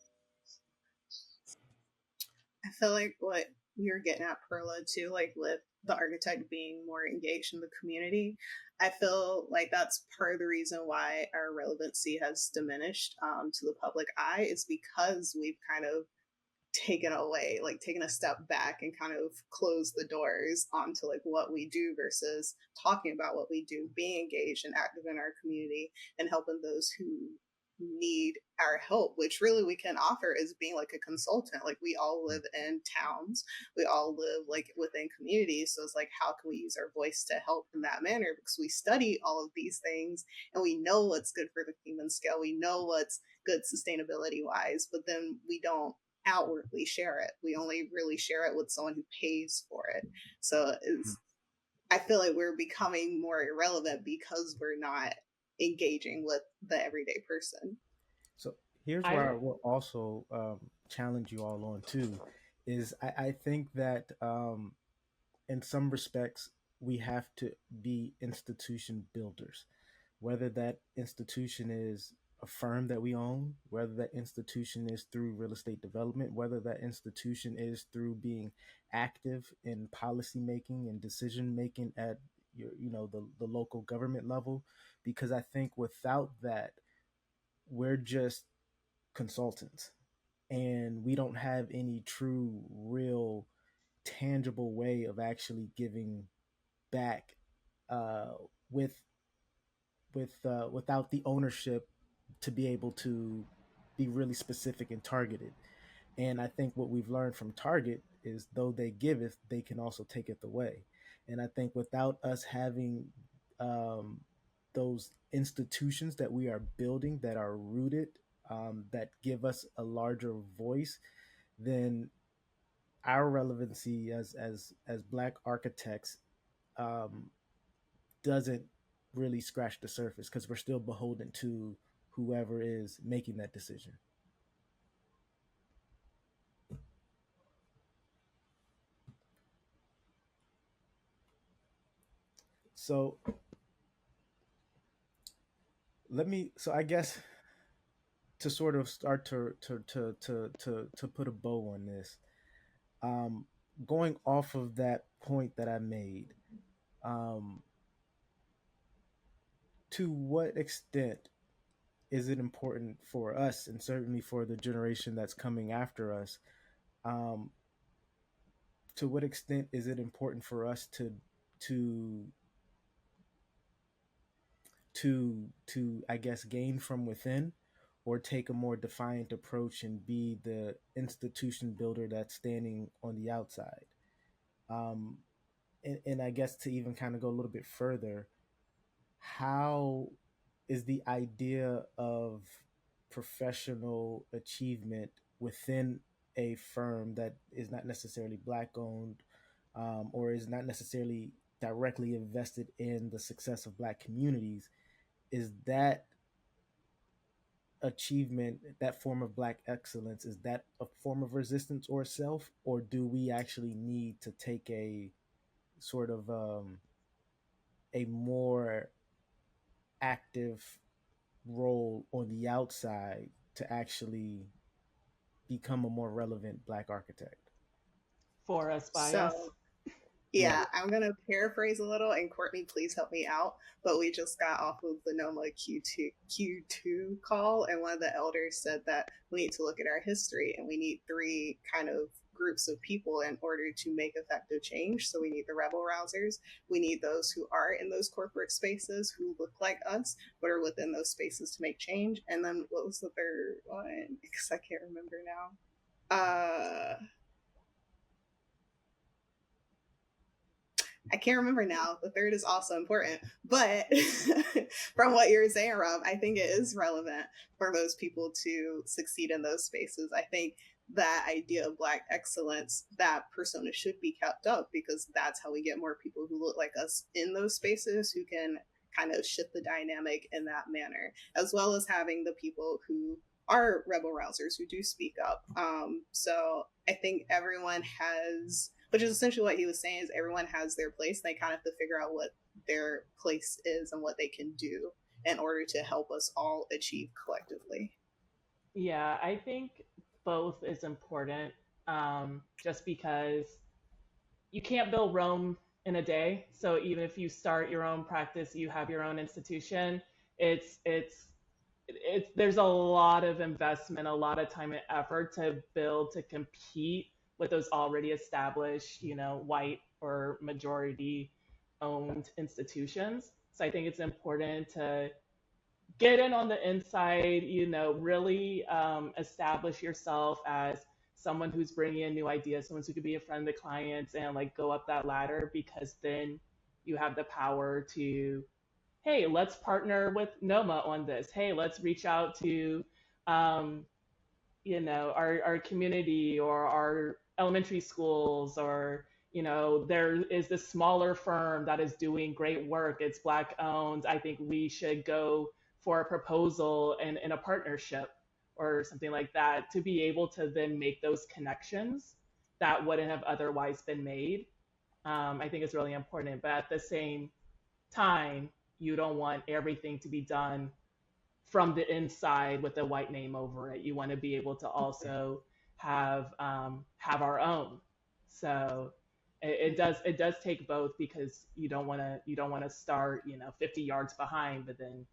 I feel like what you're getting at, Perla, too, like with the architect being more engaged in the community, I feel like that's part of the reason why our relevancy has diminished to the public eye, is because we've kind of taken away, like taken a step back and kind of closed the doors onto like what we do versus talking about what we do, being engaged and active in our community and helping those who need our help, which really we can offer is being like a consultant. Like we all live in towns, we all live like within communities, so it's like how can we use our voice to help in that manner, because we study all of these things and we know what's good for the human scale, we know what's good sustainability wise, but then we don't outwardly share it. We only really share it with someone who pays for it. So it's, I feel like we're becoming more irrelevant because we're not engaging with the everyday person. So here's I where I will also challenge you all on too, is I think that in some respects we have to be institution builders, whether that institution is a firm that we own, whether that institution is through real estate development, whether that institution is through being active in policy making and decision making at the local government level. Because I think without that, we're just consultants, and we don't have any true, real, tangible way of actually giving back uh, with without the ownership to be able to be really specific and targeted. And I think what we've learned from Target is though they giveth, they can also taketh away. And I think without us having um, those institutions that we are building that are rooted, that give us a larger voice, then our relevancy as Black architects um, doesn't really scratch the surface because we're still beholden to whoever is making that decision. So so I guess to sort of start to put a bow on this, um, going off of that point that I made, um, to what extent is it important for us, and certainly for the generation that's coming after us, um, to what extent is it important for us to to I guess gain from within, or take a more defiant approach and be the institution builder that's standing on the outside. Um, and I guess to even kind of go a little bit further, how is the idea of professional achievement within a firm that is not necessarily Black owned, or is not necessarily directly invested in the success of Black communities, is that achievement, that form of Black excellence, is that a form of resistance or self, or do we actually need to take a sort of a more active role on the outside to actually become a more relevant Black architect? For us, by us. So Yeah. yeah, I'm gonna paraphrase a little, and Courtney, please help me out. But we just got off of the NOMA Q2 call, and one of the elders said that we need to look at our history, and we need three kind of groups of people in order to make effective change. So we need the rebel rousers, we need those who are in those corporate spaces who look like us but are within those spaces to make change. And then what was the third one? Because I can't remember now. I can't remember now. The third is also important. But from what you're saying, Rob, I think it is relevant for those people to succeed in those spaces. I think that idea of Black excellence, that persona should be kept up, because that's how we get more people who look like us in those spaces, who can kind of shift the dynamic in that manner, as well as having the people who are rebel rousers who do speak up. So I think everyone has, which is essentially what he was saying, is everyone has their place. They kind of have to figure out what their place is and what they can do in order to help us all achieve collectively. Yeah, I think both is important, just because you can't build Rome in a day. So even if you start your own practice, you have your own institution, it's it's there's a lot of investment, a lot of time and effort to build, to compete with those already established, white or majority owned institutions. So I think it's important to get in on the inside, really establish yourself as someone who's bringing in new ideas, someone who could be a friend of the clients and like go up that ladder, because then you have the power to, hey, let's partner with NOMA on this. Hey, let's reach out to, um, our community or our elementary schools, or, there is this smaller firm that is doing great work. It's Black owned. I think we should go for a proposal and in a partnership or something like that, to be able to then make those connections that wouldn't have otherwise been made. I think it's really important. But at the same time, you don't want everything to be done from the inside with a white name over it. You want to be able to also have our own. So it does take both, because you don't want to start 50 yards behind, but then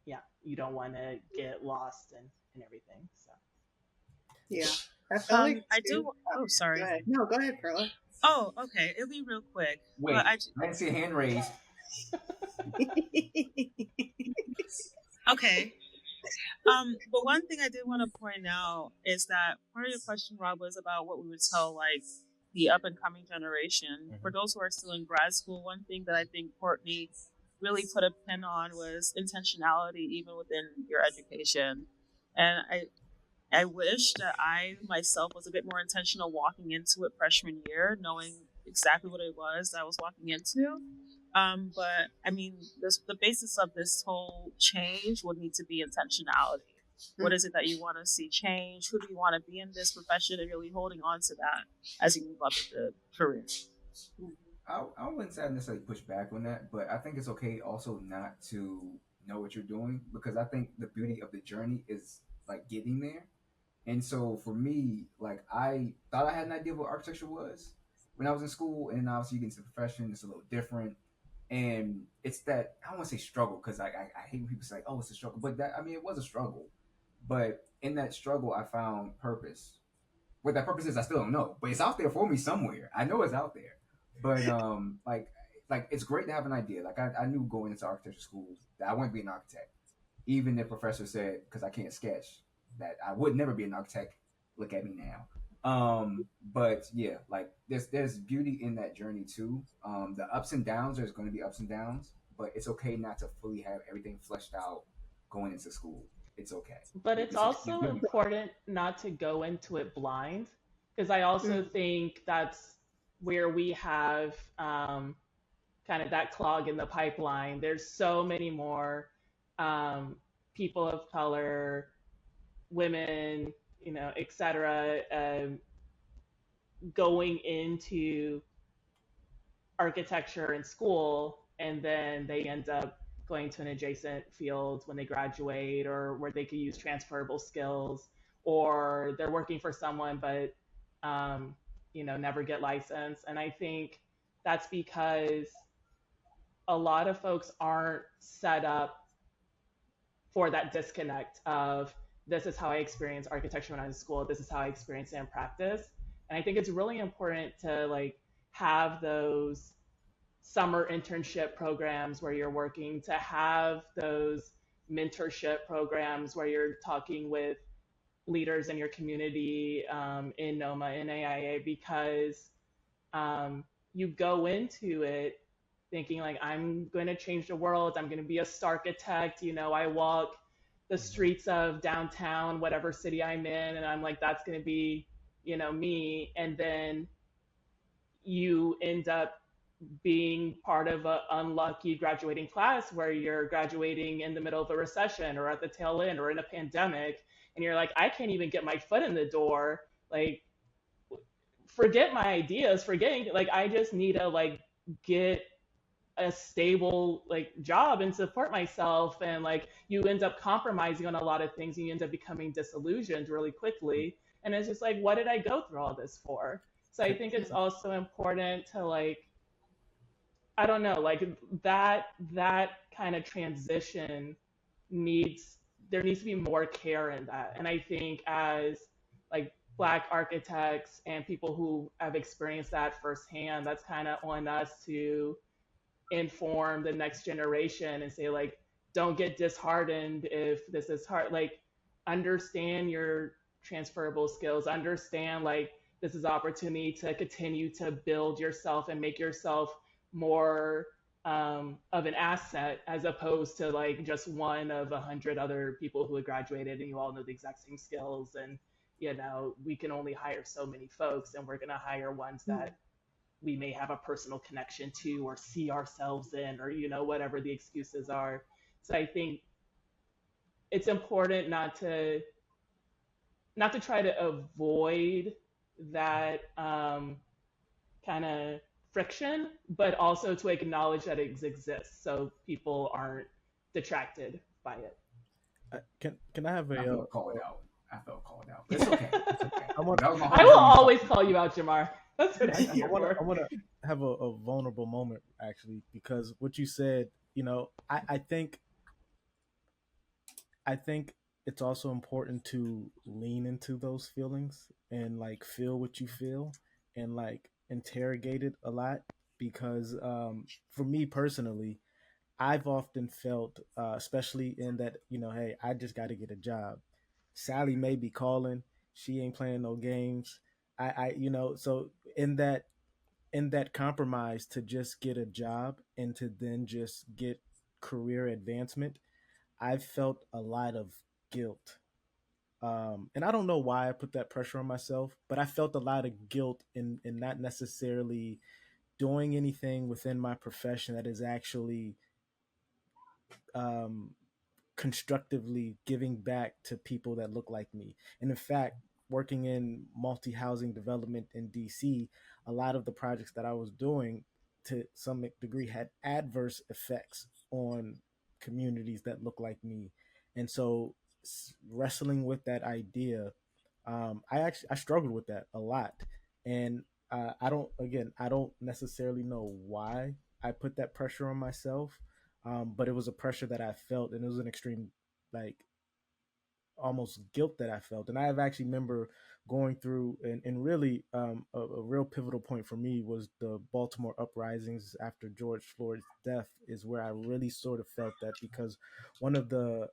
yeah, you don't want to get lost and everything. So Yeah. I feel like I too. do. Oh, Go sorry. ahead. No, go ahead, Perla. Oh, okay. It'll be real quick. Wait, But I didn't see a hand raised. okay. But one thing I did want to point out is that part of your question, Rob, was about what we would tell like the up and coming generation. For those who are still in grad school, one thing that I think Courtney really put a pin on was intentionality, even within your education. And I wish that I myself was a bit more intentional walking into it freshman year, knowing exactly what it was that I was walking into. But I mean, the basis of this whole change would need to be intentionality. What is it that you want to see change? Who do you want to be in this profession? And really holding on to that as you move up the career. I wouldn't say I necessarily push back on that, but I think it's okay also not to know what you're doing, because I think the beauty of the journey is like getting there. And so for me, like I thought I had an idea of what architecture was when I was in school, and then obviously you get into the profession, it's a little different. And it's that, I don't want to say struggle, because I hate when people say, oh, it's a struggle, but that, I mean, it was a struggle. But in that struggle, I found purpose. What that purpose is, I still don't know, but it's out there for me somewhere. I know it's out there. But like it's great to have an idea. Like I knew going into architecture school that I wanted to be an architect. Even the professor said, because I can't sketch, that I would never be an architect. Look at me now. But yeah, like there's beauty in that journey too. The ups and downs, there's going to be ups and downs, but it's okay not to fully have everything fleshed out going into school. It's okay. but it's It's okay. also important not to go into it blind, because I also think that's where we have kind of that clog in the pipeline. There's so many more people of color, women, et cetera, going into architecture in school, and then they end up going to an adjacent field when they graduate, or where they could use transferable skills, or they're working for someone but never get licensed. And I think that's because a lot of folks aren't set up for that disconnect of, this is how I experience architecture when I was in school, this is how I experience it in practice. And I think it's really important to like have those summer internship programs where you're working, to have those mentorship programs where you're talking with leaders in your community, in NOMA, in AIA, because you go into it thinking like, I'm going to change the world, I'm going to be a architect. I walk the streets of downtown, whatever city I'm in, and I'm like, that's going to be, me. And then you end up being part of an unlucky graduating class where you're graduating in the middle of a recession or at the tail end or in a pandemic, and you're like, I can't even get my foot in the door. Like, forget my ideas, forgetting, like, I just need to like get a stable like job and support myself. And like, you end up compromising on a lot of things, and you end up becoming disillusioned really quickly. And it's just like, what did I go through all this for? So I think it's also important to like, I don't know, like that kind of transition needs, there needs to be more care in that. And I think as like Black architects and people who have experienced that firsthand, that's kind of on us to inform the next generation and say like, don't get disheartened if this is hard. Like, understand your transferable skills, understand like, this is opportunity to continue to build yourself and make yourself more of an asset, as opposed to like just one of 100 other people who had graduated and you all know the exact same skills. And we can only hire so many folks, and we're going to hire ones that we may have a personal connection to or see ourselves in, or whatever the excuses are. So I think it's important not to try to avoid that kind of friction, but also to acknowledge that it exists so people aren't detracted by it. Can I have a? I felt called out. I felt called out. But it's okay. It's okay. I want. I will always call you out, Jamar. That's what I'm here for. I want to have a vulnerable moment, actually, because what you said, I think it's also important to lean into those feelings and like feel what you feel and like interrogate it a lot because for me personally, I've often felt, especially in that, hey, I just got to get a job. Sally may be calling. She ain't playing no games. So in that compromise to just get a job and to then just get career advancement, I've felt a lot of guilt. And I don't know why I put that pressure on myself, but I felt a lot of guilt in not necessarily doing anything within my profession that is actually um, constructively giving back to people that look like me. And in fact, working in multi housing development in DC, a lot of the projects that I was doing to some degree had adverse effects on communities that look like me. And so wrestling with that idea, I struggled with that a lot. And I don't necessarily know why I put that pressure on myself, but it was a pressure that I felt, and it was an extreme, like almost guilt that I felt. And I have actually remember going through, and really a real pivotal point for me was the Baltimore uprisings after George Floyd's death, is where I really sort of felt that because one of the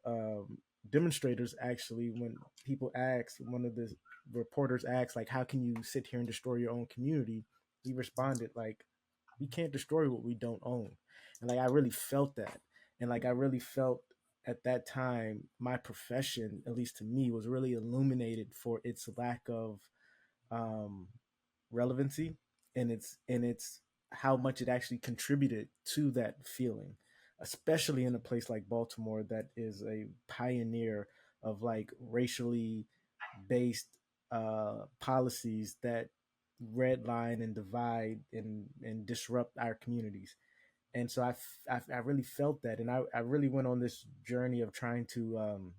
demonstrators actually, when people asked, one of the reporters asked, like, how can you sit here and destroy your own community? He responded, like, we can't destroy what we don't own. And like I really felt that. And like I really felt at that time my profession, at least to me, was really illuminated for its lack of um relevancy, and it's how much it actually contributed to that feeling, especially in a place like Baltimore that is a pioneer of like racially based policies that redline and divide and disrupt our communities. And so I really felt that, and I really went on this journey of trying to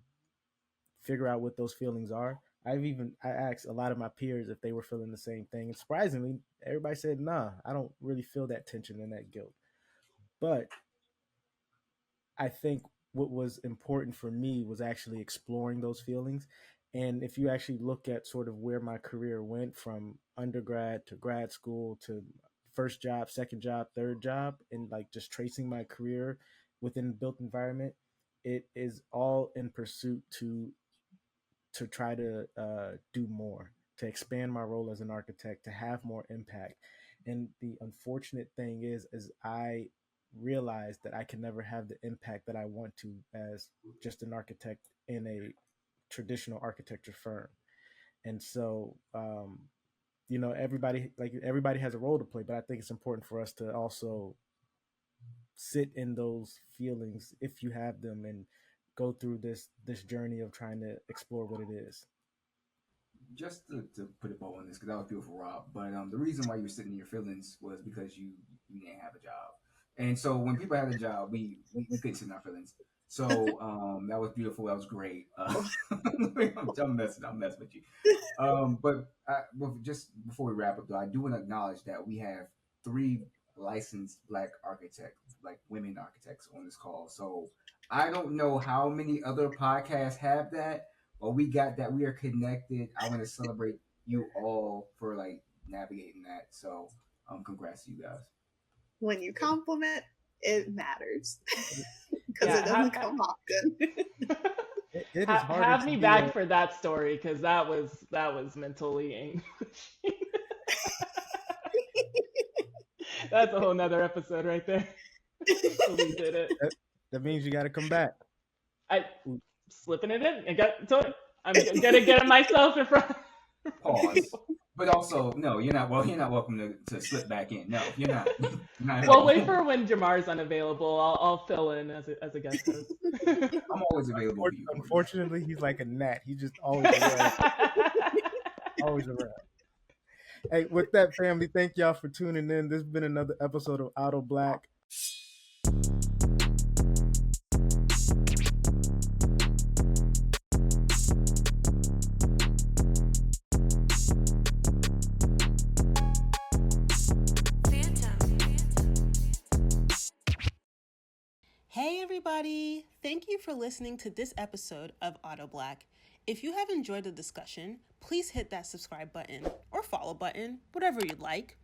figure out what those feelings are. I asked a lot of my peers if they were feeling the same thing, and surprisingly, everybody said, "Nah, I don't really feel that tension and that guilt." But I think what was important for me was actually exploring those feelings. And if you actually look at sort of where my career went from undergrad to grad school to first job, second job, third job, and like just tracing my career within the built environment, it is all in pursuit to try to do more, to expand my role as an architect, to have more impact. And the unfortunate thing is I realized that I can never have the impact that I want to as just an architect in a traditional architecture firm. And so, everybody has a role to play, but I think it's important for us to also sit in those feelings if you have them and go through this journey of trying to explore what it is. Just to put a bow on this, because that was beautiful, Rob. But the reason why you were sitting in your feelings was because you didn't have a job, and so when people had a job, we couldn't sit in our feelings. So that was beautiful. That was great. I'm messing with you. But just before we wrap up, though, I do want to acknowledge that we have three licensed Black architects, like women architects, on this call. So I don't know how many other podcasts have that. Well, we got that. We are connected. I want to celebrate you all for like navigating that. So, congrats to you guys. When you compliment, it matters because Yeah, it doesn't come often. It is harder have to me be back for that story because that was mentally anguishing. That's a whole nother episode right there. So we did it. that means you got to come back. I slipping it in. I'm gonna get myself in front. Pause. But also, no, you're not. Well, you're not welcome to slip back in. No, you're not. Well, wait for when Jamar's unavailable. I'll fill in as a guest host. I'm always available for you. Unfortunately, he's like a gnat. He's just always around. Always around. Hey, with that, family, thank y'all for tuning in. This has been another episode of AutoBlack. Hey everybody. everybody. Thank you for listening to this episode of AutoBlack. If you have enjoyed the discussion, please hit that subscribe button or follow button, whatever you'd like.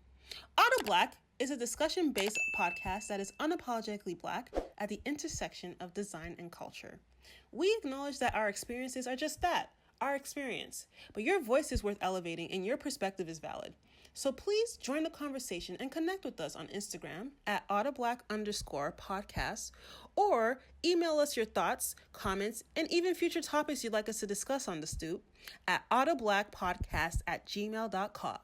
AutoBlack is a discussion-based podcast that is unapologetically Black at the intersection of design and culture. We acknowledge that our experiences are just that, our experience, but your voice is worth elevating and your perspective is valid. So please join the conversation and connect with us on Instagram at AutoBlack_podcast, or email us your thoughts, comments, and even future topics you'd like us to discuss on the stoop at AutoBlackPodcast@gmail.com.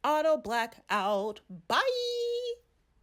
AutoBlack out. Bye!